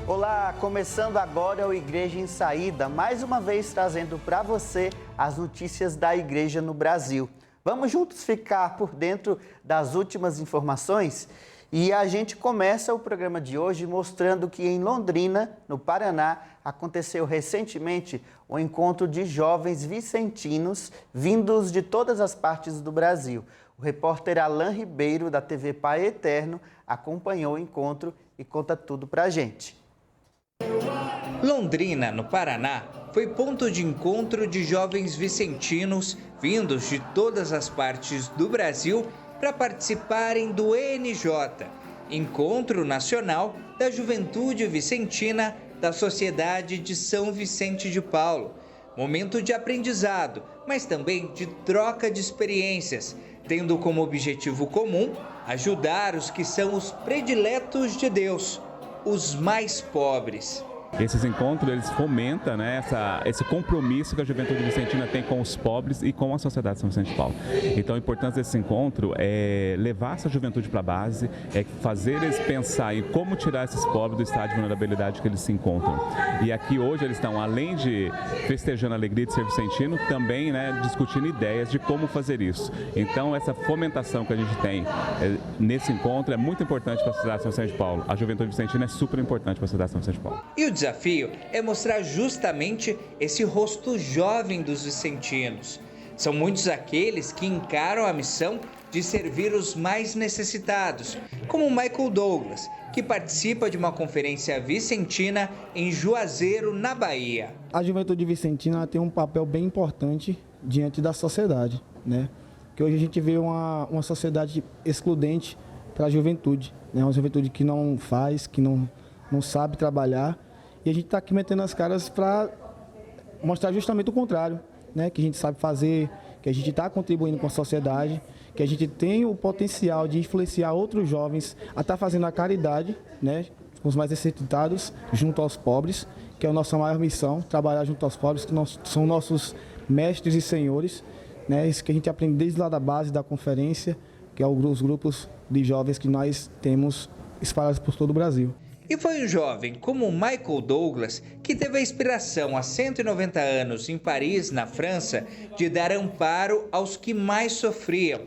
Olá, começando agora o Igreja em Saída, mais uma vez trazendo para você as notícias da Igreja no Brasil. Vamos juntos ficar por dentro das últimas informações? E a gente começa o programa de hoje mostrando que em Londrina, no Paraná, aconteceu recentemente o encontro de jovens vicentinos vindos de todas as partes do Brasil. O repórter Alain Ribeiro, da TV Pai Eterno, acompanhou o encontro e conta tudo pra gente. Londrina, no Paraná, foi ponto de encontro de jovens vicentinos vindos de todas as partes do Brasil para participarem do ENJ, Encontro Nacional da Juventude Vicentina da Sociedade de São Vicente de Paulo. Momento de aprendizado, mas também de troca de experiências, tendo como objetivo comum ajudar os que são os prediletos de Deus, os mais pobres. Esses encontros, eles fomentam, né, esse compromisso que a juventude vicentina tem com os pobres e com a sociedade de São Vicente de Paulo. Então, a importância desse encontro é levar essa juventude para a base, é fazer eles pensar em como tirar esses pobres do estado de vulnerabilidade que eles se encontram. E aqui hoje eles estão, além de festejando a alegria de ser vicentino, também, né, discutindo ideias de como fazer isso. Então, essa fomentação que a gente tem nesse encontro é muito importante para a sociedade de São Vicente de Paulo. A juventude vicentina é super importante para a sociedade de São Vicente de Paulo. E o desafio é mostrar justamente esse rosto jovem dos vicentinos. São muitos aqueles que encaram a missão de servir os mais necessitados, como o Michael Douglas, que participa de uma conferência vicentina em Juazeiro, na Bahia. A juventude vicentina tem um papel bem importante diante da sociedade, né? Que hoje a gente vê uma sociedade excludente para a juventude, né? Uma juventude que não faz, que não sabe trabalhar. E a gente está aqui metendo as caras para mostrar justamente o contrário, né? Que a gente sabe fazer, que a gente está contribuindo com a sociedade, que a gente tem o potencial de influenciar outros jovens a estar fazendo a caridade, né? Com os mais necessitados, junto aos pobres, que é a nossa maior missão, trabalhar junto aos pobres, que são nossos mestres e senhores, né? Isso que a gente aprende desde lá da base da conferência, que é os grupos de jovens que nós temos espalhados por todo o Brasil. E foi um jovem como o Michael Douglas que teve a inspiração há 190 anos em Paris, na França, de dar amparo aos que mais sofriam.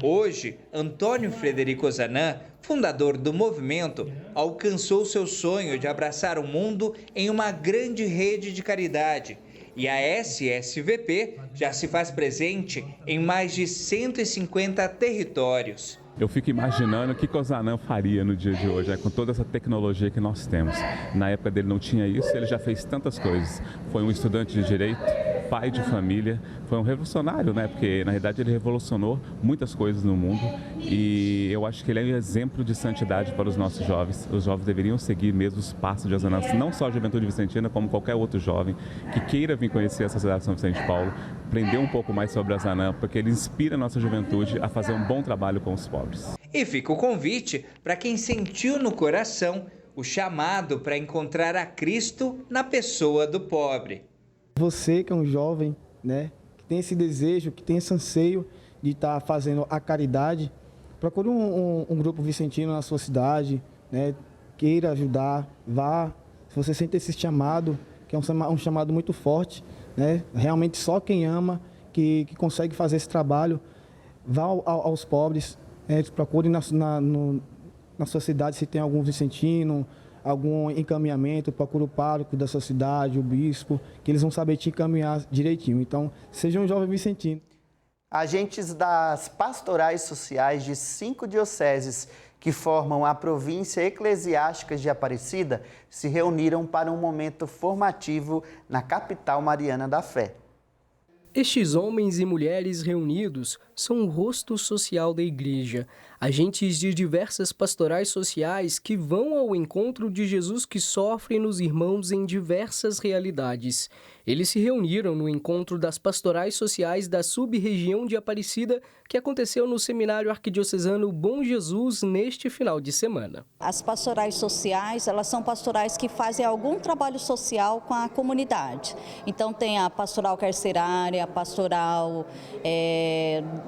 Hoje, Antônio Frederico Zanan, fundador do movimento, alcançou seu sonho de abraçar o mundo em uma grande rede de caridade. E a SSVP já se faz presente em mais de 150 territórios. Eu fico imaginando o que o Zanan faria no dia de hoje, né, com toda essa tecnologia que nós temos. Na época dele não tinha isso, ele já fez tantas coisas. Foi um estudante de direito, pai de família, foi um revolucionário, né? Porque na realidade ele revolucionou muitas coisas no mundo e eu acho que ele é um exemplo de santidade para os nossos jovens. Os jovens deveriam seguir mesmo os passos de Zanan, não só a juventude vicentina, como qualquer outro jovem que queira vir conhecer a sociedade de São Vicente de Paulo, aprender um pouco mais sobre a Zanan, porque ele inspira a nossa juventude a fazer um bom trabalho com os pobres. E fica o convite para quem sentiu no coração o chamado para encontrar a Cristo na pessoa do pobre. Você que é um jovem, né, que tem esse desejo, que tem esse anseio de estar fazendo a caridade, procure um grupo vicentino na sua cidade, né, queira ajudar, vá. Se você sente esse chamado, que é um chamado muito forte, né, realmente só quem ama que consegue fazer esse trabalho, vá aos pobres. Procure na sua cidade se tem algum vicentino, algum encaminhamento, procure o pároco da sua cidade, o bispo, que eles vão saber te encaminhar direitinho. Então, seja um jovem vicentino. Agentes das pastorais sociais de 5 dioceses que formam a província eclesiástica de Aparecida se reuniram para um momento formativo na capital mariana da fé. Estes homens e mulheres reunidos são o rosto social da igreja, agentes de diversas pastorais sociais que vão ao encontro de Jesus que sofre nos irmãos em diversas realidades. Eles se reuniram no encontro das pastorais sociais da sub-região de Aparecida, que aconteceu no Seminário Arquidiocesano Bom Jesus neste final de semana. As pastorais sociais, elas são pastorais que fazem algum trabalho social com a comunidade. Então tem a pastoral carcerária, a pastoral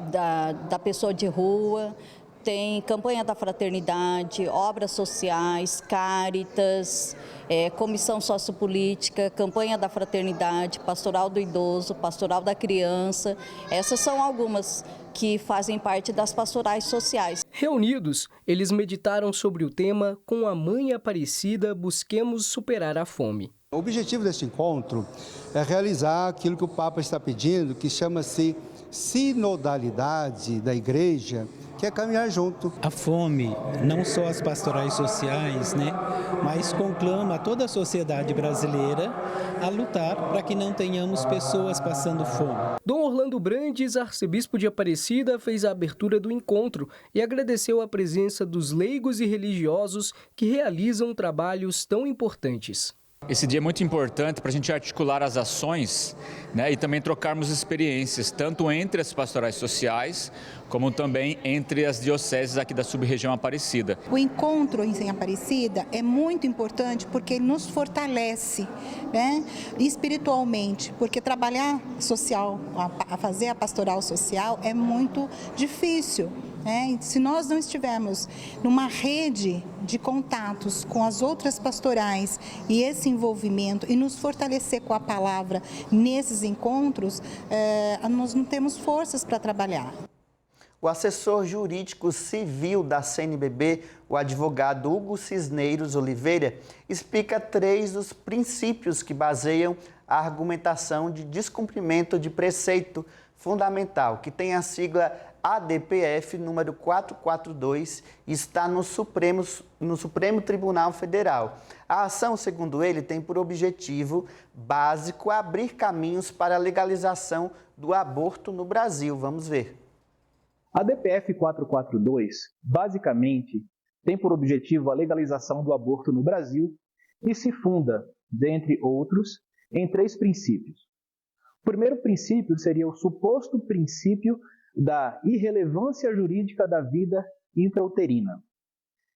da pessoa de rua, tem campanha da fraternidade, obras sociais, Cáritas comissão sociopolítica, campanha da fraternidade, pastoral do idoso, pastoral da criança. Essas são algumas que fazem parte das pastorais sociais. Reunidos, eles meditaram sobre o tema Com a Mãe Aparecida, busquemos superar a fome. O objetivo deste encontro é realizar aquilo que o Papa está pedindo, que chama-se sinodalidade da Igreja, que é caminhar junto. A fome, não só as pastorais sociais, mas conclama toda a sociedade brasileira a lutar para que não tenhamos pessoas passando fome. Dom Orlando Brandes, arcebispo de Aparecida, fez a abertura do encontro e agradeceu a presença dos leigos e religiosos que realizam trabalhos tão importantes. Esse dia é muito importante para a gente articular as ações, e também trocarmos experiências, tanto entre as pastorais sociais, como também entre as dioceses aqui da sub-região Aparecida. O encontro em Aparecida é muito importante porque ele nos fortalece, espiritualmente, porque trabalhar social, a fazer a pastoral social é muito difícil. Se nós não estivermos numa rede de contatos com as outras pastorais e esse envolvimento e nos fortalecer com a palavra nesses encontros, nós não temos forças para trabalhar. O assessor jurídico civil da CNBB, o advogado Hugo Cisneiros Oliveira, explica 3 dos princípios que baseiam a argumentação de descumprimento de preceito fundamental, que tem a sigla ADPF número 442 e está no Supremo Tribunal Federal. A ação, segundo ele, tem por objetivo básico abrir caminhos para a legalização do aborto no Brasil. Vamos ver. A ADPF 442, basicamente, tem por objetivo a legalização do aborto no Brasil e se funda, dentre outros, em 3 princípios. O primeiro princípio seria o suposto princípio da irrelevância jurídica da vida intrauterina.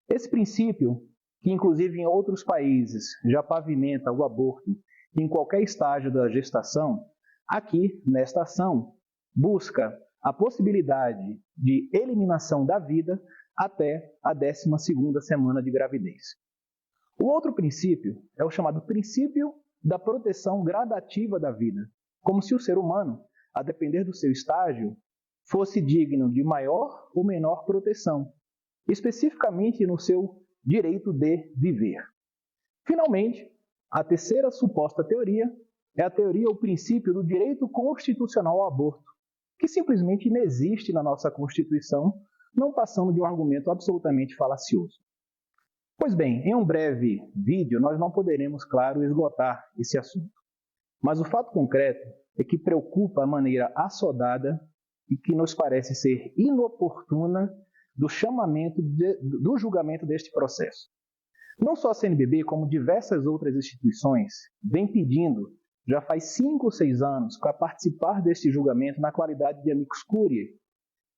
Esse princípio, que inclusive em outros países já pavimenta o aborto em qualquer estágio da gestação, aqui, nesta ação, busca a possibilidade de eliminação da vida até a 12ª semana de gravidez. O outro princípio é o chamado princípio da proteção gradativa da vida, como se o ser humano, a depender do seu estágio, fosse digno de maior ou menor proteção, especificamente no seu direito de viver. Finalmente, a terceira suposta teoria é a teoria ou princípio do direito constitucional ao aborto, que simplesmente não existe na nossa Constituição, não passando de um argumento absolutamente falacioso. Pois bem, em um breve vídeo nós não poderemos, claro, esgotar esse assunto. Mas o fato concreto é que preocupa a maneira assodada e que nos parece ser inoportuna do julgamento deste processo. Não só a CNBB, como diversas outras instituições, vem pedindo, já faz 5 ou 6 anos, para participar deste julgamento na qualidade de amicus curiae,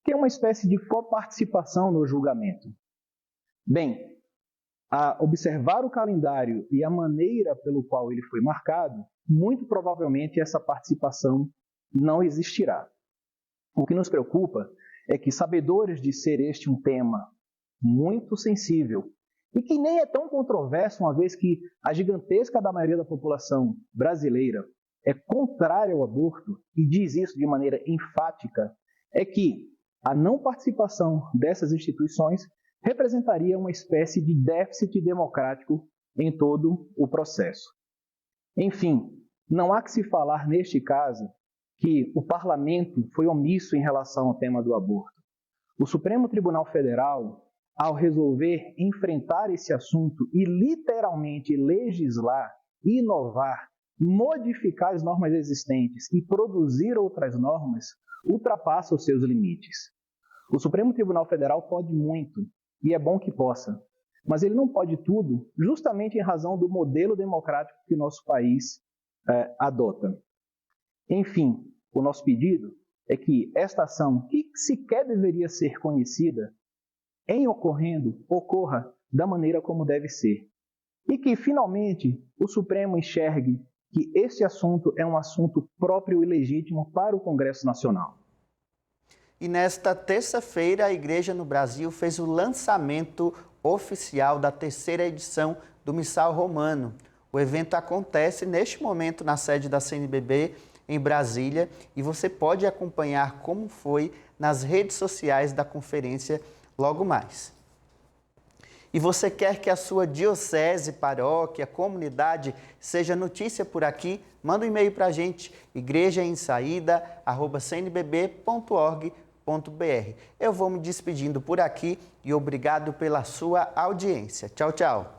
que é uma espécie de coparticipação no julgamento. Bem, a observar o calendário e a maneira pelo qual ele foi marcado, muito provavelmente essa participação não existirá. O que nos preocupa é que, sabedores de ser este um tema muito sensível e que nem é tão controverso, uma vez que a gigantesca da maioria da população brasileira é contrária ao aborto e diz isso de maneira enfática, é que a não participação dessas instituições representaria uma espécie de déficit democrático em todo o processo. Enfim, não há que se falar neste caso que o parlamento foi omisso em relação ao tema do aborto. O Supremo Tribunal Federal, ao resolver enfrentar esse assunto e literalmente legislar, inovar, modificar as normas existentes e produzir outras normas, ultrapassa os seus limites. O Supremo Tribunal Federal pode muito, e é bom que possa, mas ele não pode tudo justamente em razão do modelo democrático que o nosso país adota. Enfim, o nosso pedido é que esta ação, que sequer deveria ser conhecida, em ocorrendo, ocorra da maneira como deve ser. E que, finalmente, o Supremo enxergue que este assunto é um assunto próprio e legítimo para o Congresso Nacional. E nesta terça-feira, a Igreja no Brasil fez o lançamento oficial da 3ª edição do Missal Romano. O evento acontece neste momento na sede da CNBB em Brasília e você pode acompanhar como foi nas redes sociais da conferência logo mais. E você quer que a sua diocese, paróquia, comunidade seja notícia por aqui? Manda um e-mail para a gente, igrejaemsaída@cnbb.org.br. Eu vou me despedindo por aqui e obrigado pela sua audiência. Tchau, tchau.